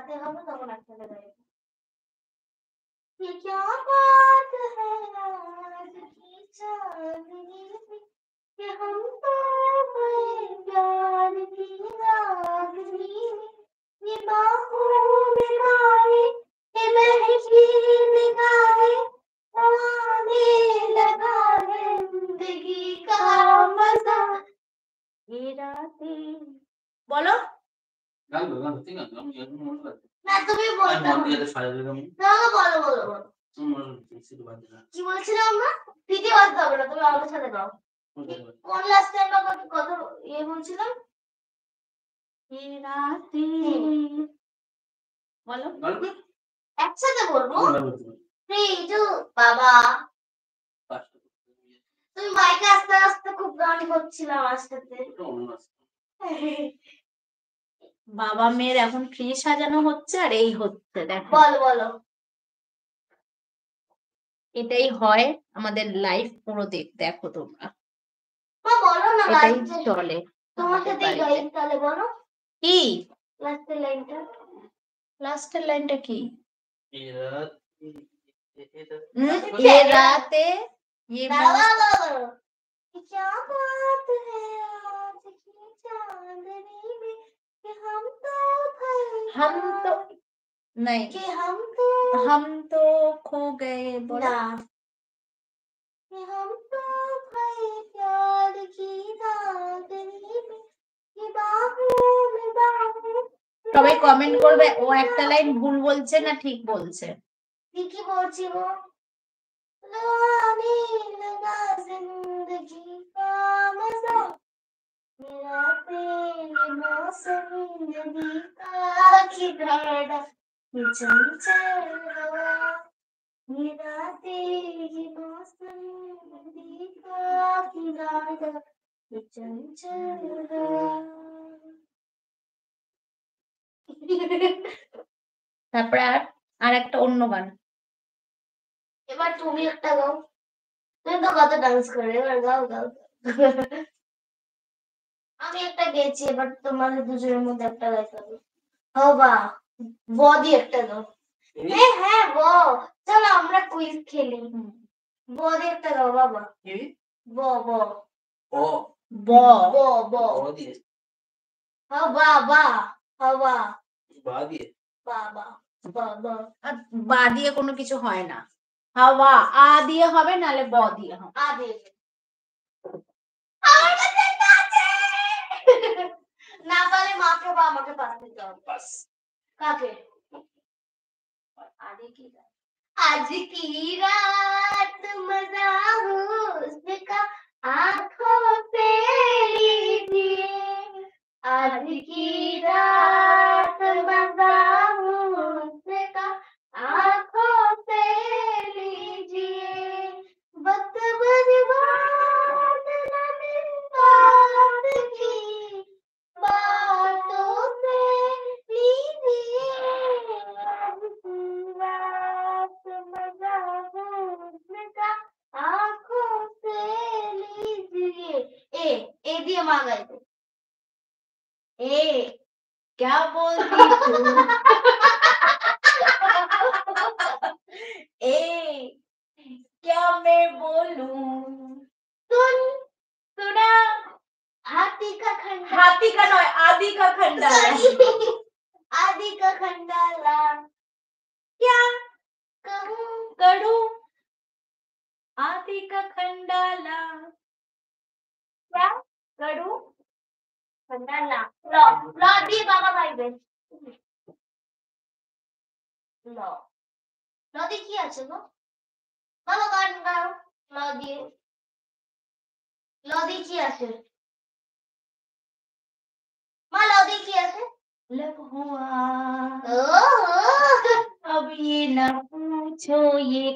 রাতে হবে তখন একসাথে গাইবো। ये क्या बात है आज की चांदनी में कि हम तो भरे प्यार की रागनी में ये बाहों में आए ये महकी निगाहें आने लगा है जिंदगी का मजा ये रातें बोलो গান ঠিক আছে আমি এখন মনে করছি না তুমি বলো আমি মন দিয়ে সারা দিলাম না বলো বলো বলো তুমি মনে করছি বাদ দিলাম কি বলছিলাম আমরা পিঠে বাজতে হবে না তুমি আমার সাথে গাও কোন লাস্ট টাইম কথা ইয়ে বলছিলাম ये रातें বলো একসাথে বলবো 3 2 বাবা তুমি মাইকে আস্তে আস্তে খুব গান করছিল আমার সাথে বাবা মেয়ের এখন ট্রি সাজানো হচ্ছে আর এই হচ্ছে দেখো বলো বলো এটাই হয় আমাদের লাইফ পুরো দেখো তোমরা মা বলো না এটাই লাস্টে চলে তোমার সাথে গাই তাহলে বলো কি লাস্টের লাইনটা লাস্টের লাইনটা কি ये ये राते ये দাঁড়াও দাঁড়াও क्या बात है आज की चांदनी में कि हम तो नहीं कि हम तो खो गए बोला ना कि हम तो भरे प्यार की रागनी में कि बाहों में बाहों সবাই কমেন্ট করবে ও একটা লাইন ভুল বলছে না ঠিক বলছে কি বলছি গো लाने लगा जिंदगी का मजा मेरा तेरे मौसम नदी का खिड़ाड़ा ये चंचल हवा मेरा तेरे मौसम नदी का खिड़ाड़ा ये चंचल हवा তারপরে আর একটা অন্য গান এবার তুমি একটা গাও তুমি তো কত ডান্স করে এবার গাও গাও আমি একটা গেছি এবার তোমাদের দুজনের মধ্যে একটা গাইতে হবে হবা ব দিয়ে একটা গাও হ্যাঁ ব চলো আমরা কুইজ খেলি ব দিয়ে একটা গাও বাবা ব ব ও ব ব ব ও দিয়ে হবা বা হবা বা দিয়ে বাবা বাবা আর বা দিয়ে কোনো কিছু হয় না হাওয়া আ দিয়ে হবে নালে ব দিয়ে হবে আদে আমার কাছে একটা আছে না পারলে মাকে বা আমাকে পাস দিতে হবে বাস কাকে आज की रात मजा उसका आंखों से लीजिए आज की रात मजा उसका आंखों से लीजिए वक्त बर्बाद न बात की बातों से लीजिए आज की रात मजा उसका आंखों से लीजिए ए दिए मांगा ए क्या बोलती तू ए क्या मैं बोलूं सुना हाथी का खंडा हाथी का नয় आदि का खंडाला आदि का खंडाला क्या कहूँ करूं आदि का खंडाला क्या करूँ खंडाला लो लो दिए बाबा भाई बहन लो लो दी কি আছে গো বাবা গান গাও লো দিয়ে লো দি কি আছে মা লো দি কি আছে लब हुआ ओह अब ये न पूछो ये